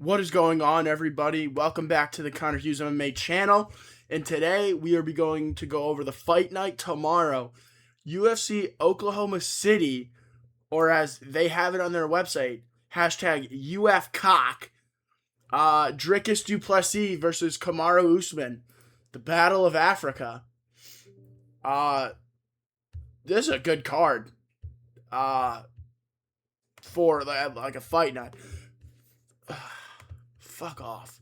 What is going on, everybody? Welcome back to the Connor Hughes MMA channel. And today we are going to go over the fight night tomorrow. UFC Oklahoma City, or as they have it on their website, hashtag UFCOC. Dricus du Plessis versus Kamaru Usman. The Battle of Africa. This is a good card. For like a fight night. Fuck off.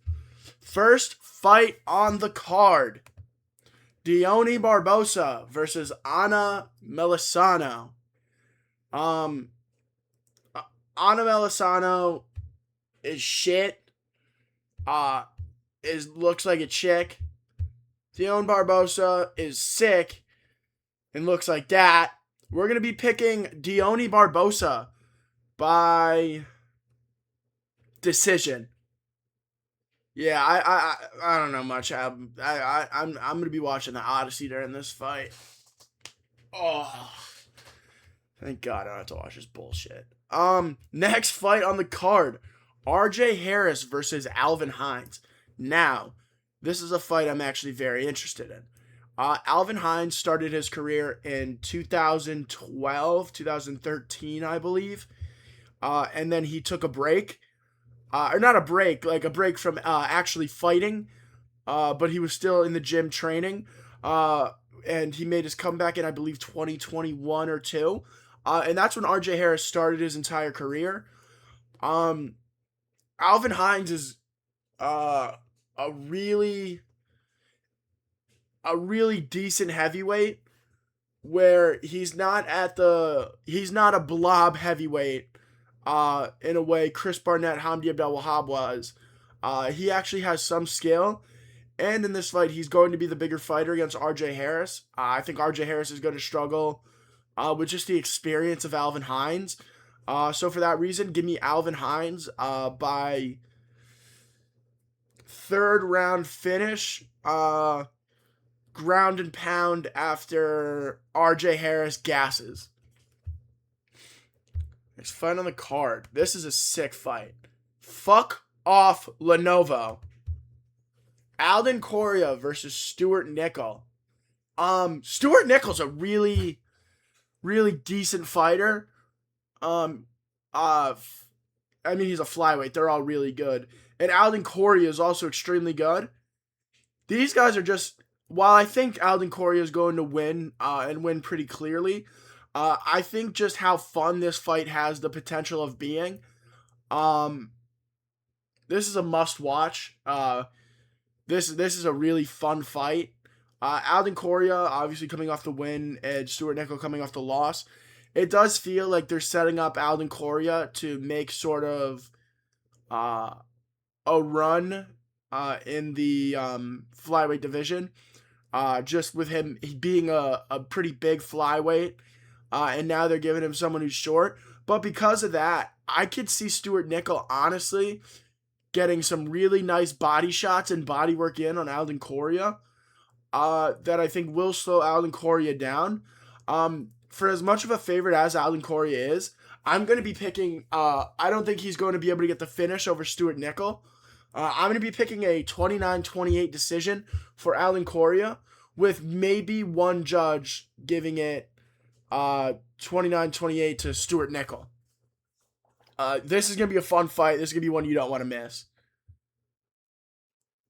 First fight on the card. Deone Barbosa versus Ana Melisano. Ana Melisano is shit. Looks like a chick. Deone Barbosa is sick and looks like that. We're going to be picking Deone Barbosa by decision. Yeah, I don't know much. I'm gonna be watching the Odyssey during this fight. Oh, thank God I don't have to watch this bullshit. Next fight on the card, R.J. Harris versus Alvin Hines. Now, this is a fight I'm actually very interested in. Alvin Hines started his career in 2012, 2013, I believe, and then he took a break. Or not a break, like a break from actually fighting, but he was still in the gym training, and he made his comeback in, I believe, 2021 or 2, and that's when R.J. Harris started his entire career. Alvin Hines is a really decent heavyweight, where he's not a blob heavyweight. In a way, Chris Barnett, Hamdi Abdel-Wahab was. He actually has some skill, and in this fight, he's going to be the bigger fighter against R.J. Harris. I think R.J. Harris is going to struggle with just the experience of Alvin Hines. So for that reason, give me Alvin Hines by third round finish, ground and pound after R.J. Harris gasses. Next fight on the card. This is a sick fight. Fuck off Lenovo. Alden Correa versus Stuart Nickel. Stuart Nickel's a really decent fighter. I mean, he's a flyweight. They're all really good. And Alden Correa is also extremely good. These guys are just, while I think Alden Correa is going to win, and win pretty clearly, I think just how fun this fight has the potential of being. This is a must watch. This is a really fun fight. Alden Correa obviously coming off the win and Stuart Nickel coming off the loss. It does feel like they're setting up Alden Correa to make sort of a run in the flyweight division. Just with him being a pretty big flyweight. And now they're giving him someone who's short. But because of that, I could see Stuart Nickel, honestly, getting some really nice body shots and body work in on Alden Correa that I think will slow Alden Correa down. For as much of a favorite as Alden Correa is, I'm going to be picking, I don't think he's going to be able to get the finish over Stuart Nickel. I'm going to be picking a 29-28 decision for Alden Correa, with maybe one judge giving it 29-28 to Stuart Nickel. This is going to be a fun fight. This is going to be one you don't want to miss.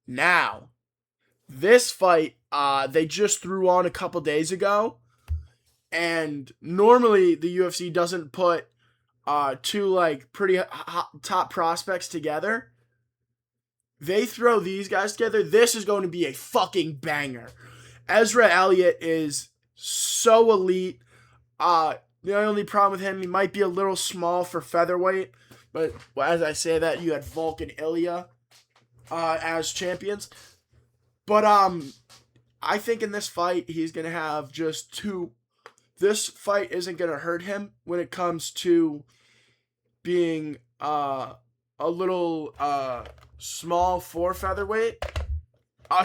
Now, this fight, they just threw on a couple days ago. And normally the UFC doesn't put two pretty hot, top prospects together. They throw these guys together. This is going to be a fucking banger. Ezra Elliott is so elite. The only problem with him, he might be a little small for featherweight, but as I say that, you had Volk and Ilya as champions. But I think in this fight, he's going to have just two. This fight isn't going to hurt him when it comes to being a little small for featherweight.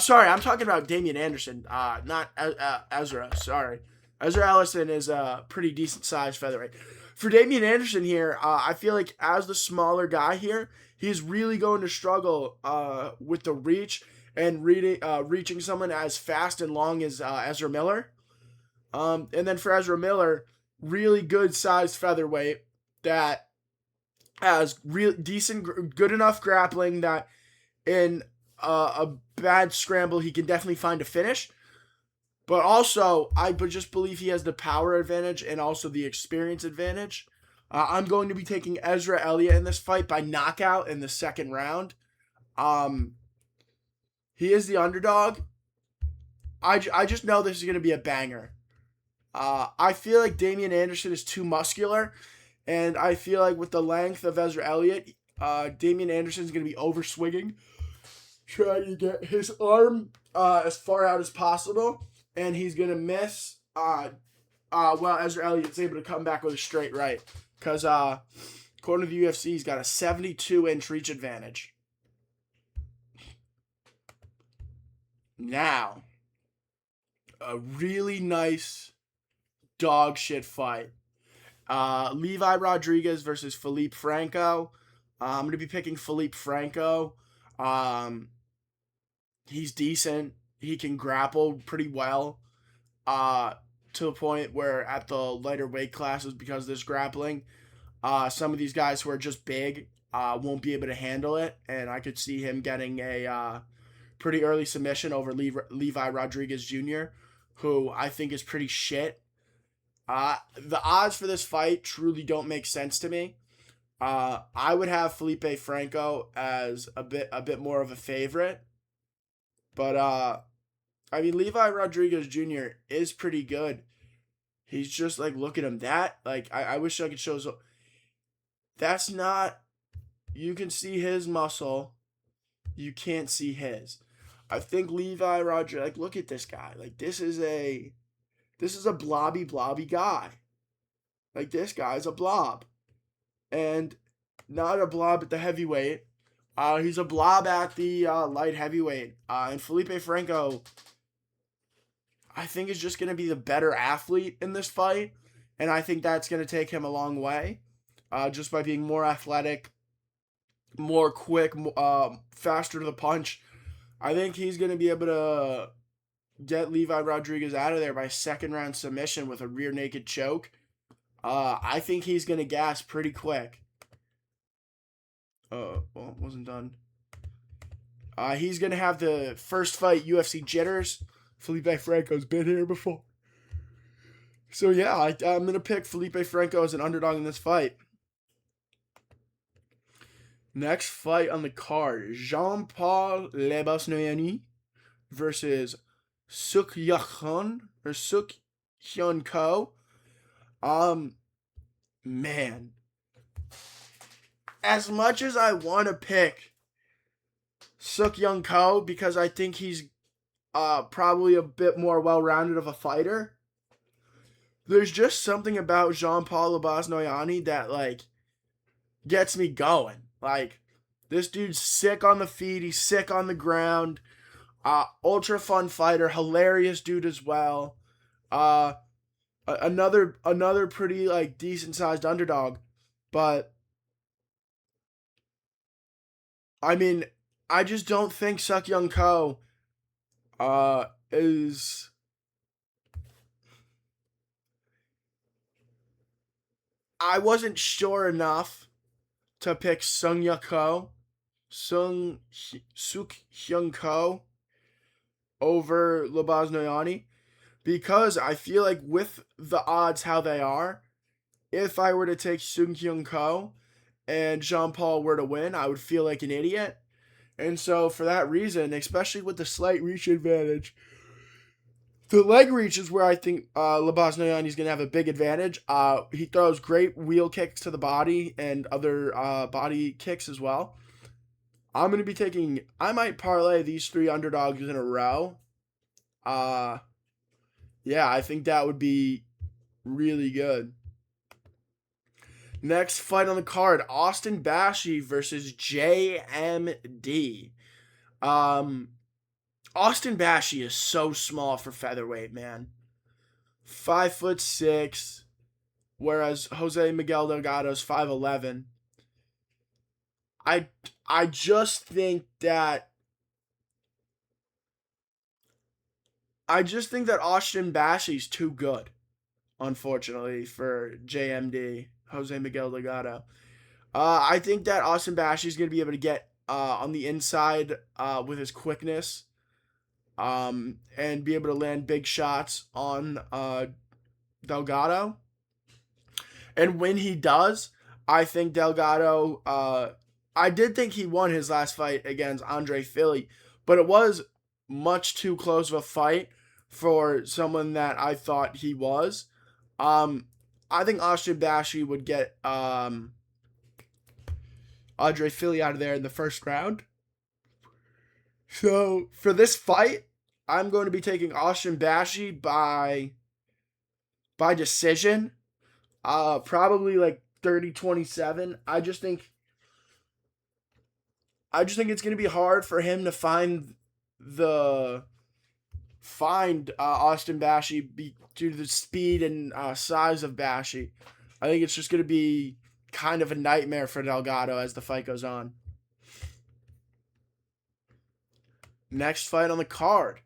Sorry, I'm talking about Damian Anderson, not Ezra. Sorry. Ezra Allison is a pretty decent sized featherweight. For Damian Anderson here, I feel like as the smaller guy here, he's really going to struggle with the reach and reaching someone as fast and long as Ezra Miller. And then for Ezra Miller, really good sized featherweight that has real decent, good enough grappling that in a bad scramble he can definitely find a finish. But also, I just believe he has the power advantage and also the experience advantage. I'm going to be taking Ezra Elliott in this fight by knockout in the second round. He is the underdog. I just know this is going to be a banger. I feel like Damian Anderson is too muscular, and I feel like with the length of Ezra Elliott, Damian Anderson is going to be over-swinging, trying to get his arm as far out as possible, and he's going to miss while Ezra Elliott's able to come back with a straight right. Because according to the UFC, he's got a 72-inch reach advantage. Now, a really nice dog shit fight. Levi Rodriguez versus Felipe Franco. I'm going to be picking Felipe Franco. He's decent. He can grapple pretty well. To the point where at the lighter weight classes, because of this grappling, some of these guys who are just big won't be able to handle it. And I could see him getting a pretty early submission over Levi Rodriguez Jr., who I think is pretty shit. The odds for this fight truly don't make sense to me. I would have Felipe Franco as a bit more of a favorite. But I mean, Levi Rodriguez Jr. is pretty good. He's just like, look at him. I wish I could show. That's not. You can see his muscle. You can't see his. I think Levi Rodriguez. Like, look at this guy. Like, this is a blobby guy. Like, this guy's a blob, and not a blob at the heavyweight. He's a blob at the light heavyweight. And Felipe Franco, I think, is just going to be the better athlete in this fight. And I think that's going to take him a long way. Just by being more athletic, more quick, faster to the punch. I think he's going to be able to get Levi Rodriguez out of there by second round submission with a rear naked choke. I think he's going to gas pretty quick. Well, it wasn't done. He's going to have the first fight UFC jitters. Felipe Franco's been here before. So yeah, I'm going to pick Felipe Franco as an underdog in this fight. Next fight on the card, Jean-Paul Lebasnoyani versus Suk Hyun Ko. Man. As much as I want to pick Suk Hyun Ko because I think he's probably a bit more well-rounded of a fighter, there's just something about Jean-Paul Lebasnoyani that, like, gets me going. Like, this dude's sick on the feet. He's sick on the ground. Ultra fun fighter. Hilarious dude as well. Another pretty, like, decent-sized underdog. But, I mean, I just don't think Suk Hyun Ko is... I wasn't sure enough to pick Suk Hyun Ko over Lebasnoyani because I feel like with the odds how they are, if I were to take Suk Hyun Ko and Jean-Paul were to win, I would feel like an idiot. And so for that reason, especially with the slight reach advantage, the leg reach is where I think Lebasnoyani is going to have a big advantage. He throws great wheel kicks to the body and other body kicks as well. I'm going to be taking... I might parlay these three underdogs in a row. Yeah, I think that would be really good. Next fight on the card, Austin Bashi versus JMD. Austin Bashi is so small for featherweight, man. 5'6", whereas Jose Miguel Delgado's 5'11". I just think that Austin Bassey's too good, unfortunately, for JMD, Jose Miguel Delgado. I think that Austin Bassey's going to be able to get on the inside with his quickness and be able to land big shots on Delgado. And when he does, I think Delgado, I did think he won his last fight against Andre Fili, but it was much too close of a fight for someone that I thought he was. I think Austin Bassey would get Andre Fili out of there in the first round. So for this fight, I'm going to be taking Austin Bassey by decision. Probably like 30-27. I just think it's going to be hard for him to find Austin Bassey due to the speed and size of Bassey. I think it's just going to be kind of a nightmare for Delgado as the fight goes on. Next fight on the card.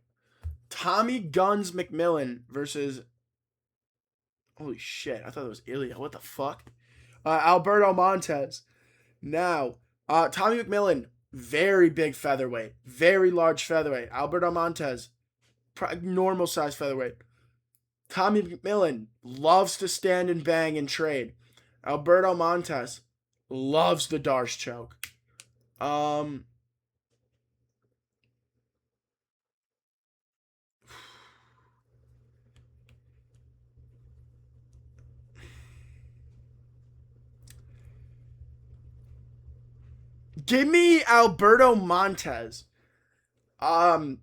Tommy Guns McMillan versus... Holy shit, I thought it was Ilya. What the fuck? Alberto Montez. Now, Tommy McMillan, very big featherweight. Very large featherweight. Alberto Montez, normal size featherweight. Tommy McMillan loves to stand and bang and trade. Alberto Montez loves the Darce choke. Give me Alberto Montez. I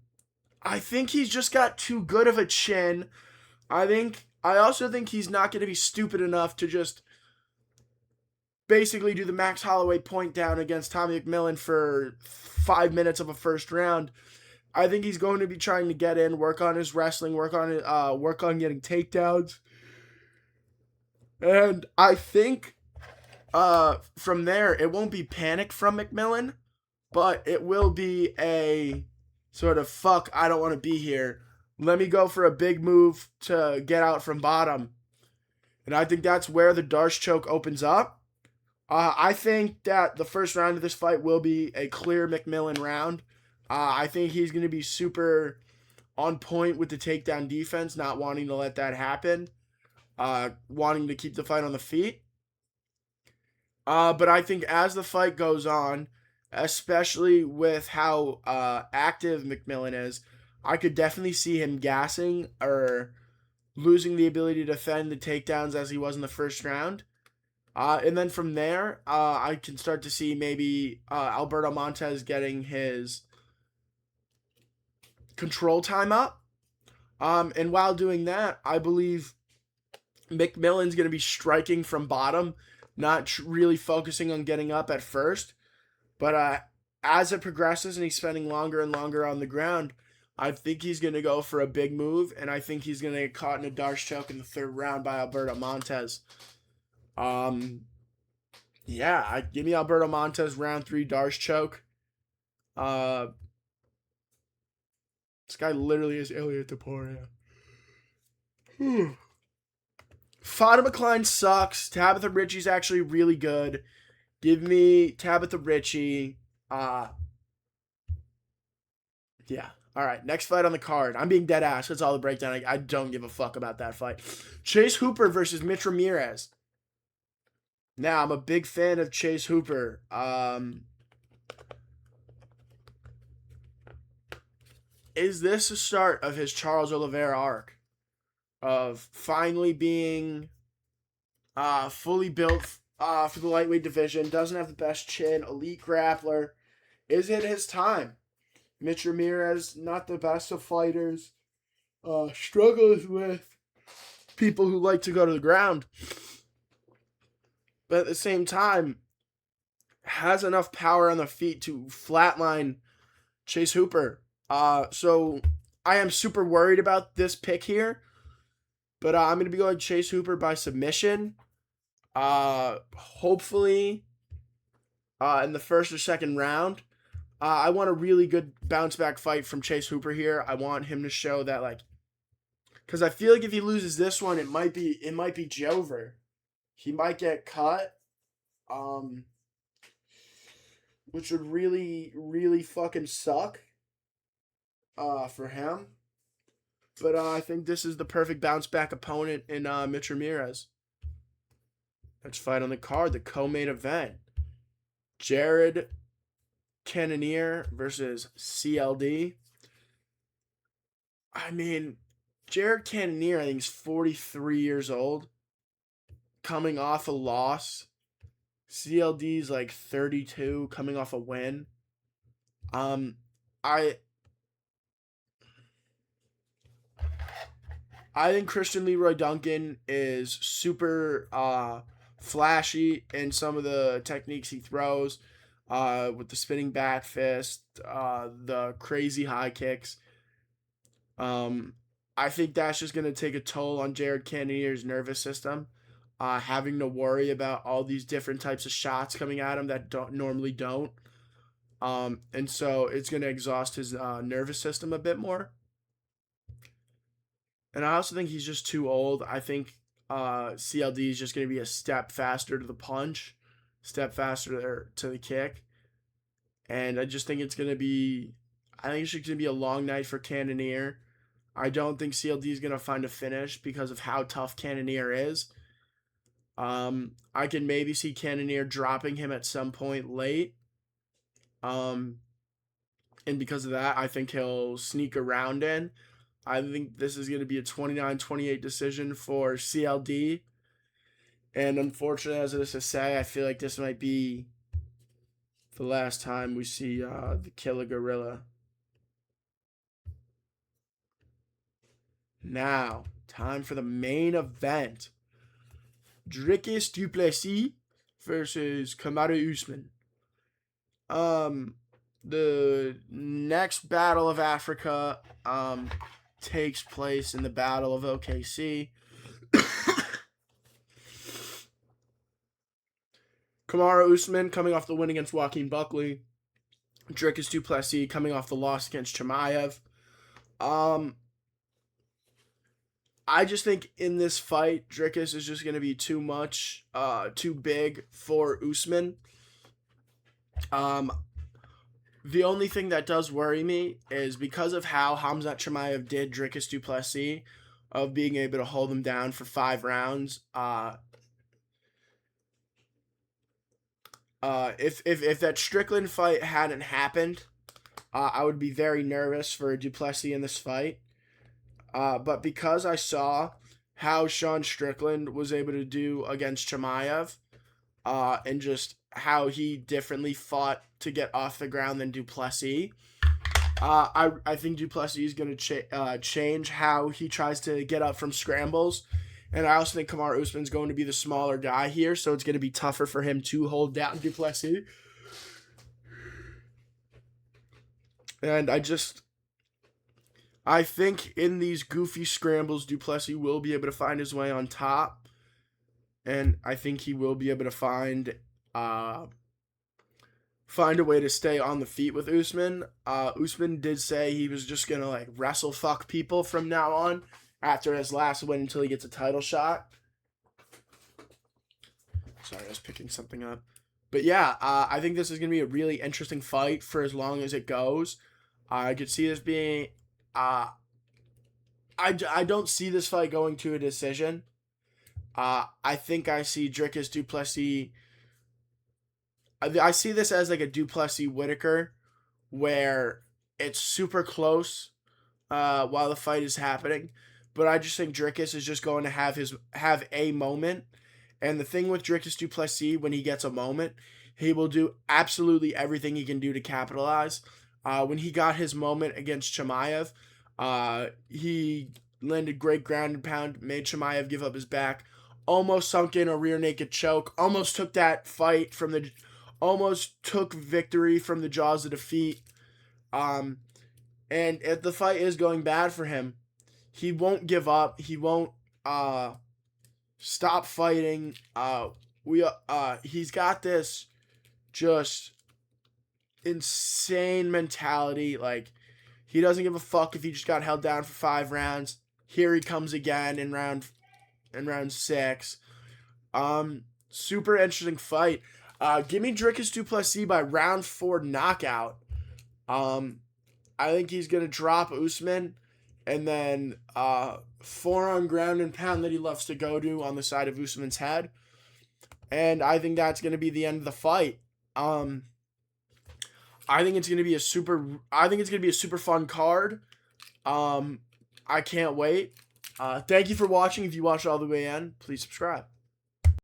think he's just got too good of a chin. I also think he's not going to be stupid enough to just basically do the Max Holloway point down against Tommy McMillan for 5 minutes of a first round. I think he's going to be trying to get in, work on his wrestling, work on getting takedowns. And I think from there, it won't be panic from McMillan, but it will be a sort of, fuck, I don't want to be here. Let me go for a big move to get out from bottom. And I think that's where the Darce choke opens up. I think that the first round of this fight will be a clear McMillan round. I think he's going to be super on point with the takedown defense, not wanting to let that happen, wanting to keep the fight on the feet. But I think as the fight goes on, especially with how active McMillan is, I could definitely see him gassing or losing the ability to defend the takedowns as he was in the first round. And then from there, I can start to see maybe Alberto Montez getting his control time up. And while doing that, I believe McMillan's going to be striking from bottom, not really focusing on getting up at first. But as it progresses and he's spending longer and longer on the ground, I think he's going to go for a big move, and I think he's going to get caught in a Darce choke in the third round by Alberto Montez. Give me Alberto Montez round 3 Darce choke. This guy literally is Ilya Taporia. Fatima Klein sucks. Tabitha Ritchie's actually really good. Give me Tabitha Ritchie. Yeah. All right, next fight on the card. I'm being dead ass. That's all the breakdown. I don't give a fuck about that fight. Chase Hooper versus Mitch Ramirez. Now, I'm a big fan of Chase Hooper. Is this the start of his Charles Oliveira arc? Of finally being fully built for the lightweight division, doesn't have the best chin, elite grappler. Is it his time? Mitch Ramirez, not the best of fighters, struggles with people who like to go to the ground. But at the same time, has enough power on the feet to flatline Chase Hooper. So I am super worried about this pick here. But I'm going to be going Chase Hooper by submission. Hopefully in the first or second round. I want a really good bounce back fight from Chase Hooper here. I want him to show that, like, because I feel like if he loses this one, it might be Jover. He might get cut, um, which would really, really fucking suck, for him. But I think this is the perfect bounce back opponent in Mitch Ramirez. Let's fight on the card, the co-main event. Jared Cannonier versus CLD. I mean, Jared Cannonier, I think, is 43 years old, coming off a loss. CLD's like 32, coming off a win. I think Christian Leroy Duncan is super flashy in some of the techniques he throws, with the spinning back fist, the crazy high kicks. I think that's just going to take a toll on Jared Cannonier's nervous system, having to worry about all these different types of shots coming at him that normally don't. And so it's going to exhaust his nervous system a bit more. And I also think he's just too old. I think CLD is just going to be a step faster to the punch, step faster to the kick. And I just think it's going to be, I think it's just going to be a long night for Cannonier. I don't think CLD is going to find a finish because of how tough Cannonier is. I can maybe see Cannonier dropping him at some point late. And because of that, I think he'll sneak around in. I think this is going to be a 29-28 decision for CLD. And unfortunately, as it is to say, I feel like this might be the last time we see the Killer Gorilla. Now, time for the main event. Dricus du Plessis versus Kamaru Usman. The next Battle of Africa takes place in the Battle of OKC. Kamaru Usman coming off the win against Joaquin Buckley. Dricus du Plessis coming off the loss against Chimaev. I just think in this fight, Dricus is just going to be too much, too big for Usman. The only thing that does worry me is because of how Khamzat Chimaev did Dricus du Plessis, of being able to hold him down for 5 rounds. If that Strickland fight hadn't happened, I would be very nervous for du Plessis in this fight. But because I saw how Sean Strickland was able to do against Chimaev, and just how he differently fought to get off the ground than du Plessis, I think du Plessis is going to change how he tries to get up from scrambles. And I also think Kamaru Usman is going to be the smaller guy here, so it's going to be tougher for him to hold down du Plessis. And I think in these goofy scrambles, du Plessis will be able to find his way on top. And I think he will be able to find a way to stay on the feet with Usman. Usman did say he was just going to like wrestle fuck people from now on after his last win until he gets a title shot. Sorry, I was picking something up. But yeah, I think this is going to be a really interesting fight for as long as it goes. I could see this being... I don't see this fight going to a decision. I think I see Dricus du Plessis... I see this as like a du Plessis Whitaker, where it's super close while the fight is happening. But I just think Dricus is just going to have a moment. And the thing with Dricus du Plessis, when he gets a moment, he will do absolutely everything he can do to capitalize. When he got his moment against Chimaev, he landed great ground and pound, made Chimaev give up his back, almost sunk in a rear naked choke, almost took victory from the jaws of defeat. And if the fight is going bad for him, he won't give up. He won't stop fighting. He's got this just insane mentality. Like, he doesn't give a fuck if he just got held down for 5 rounds. Here he comes again in round 6. Super interesting fight. Give me Dricus du Plessis by round 4 knockout. I think he's gonna drop Usman, and then forearm ground and pound that he loves to go to on the side of Usman's head. And I think that's gonna be the end of the fight. I think it's gonna be a super fun card. I can't wait. Thank you for watching. If you watched all the way in, please subscribe.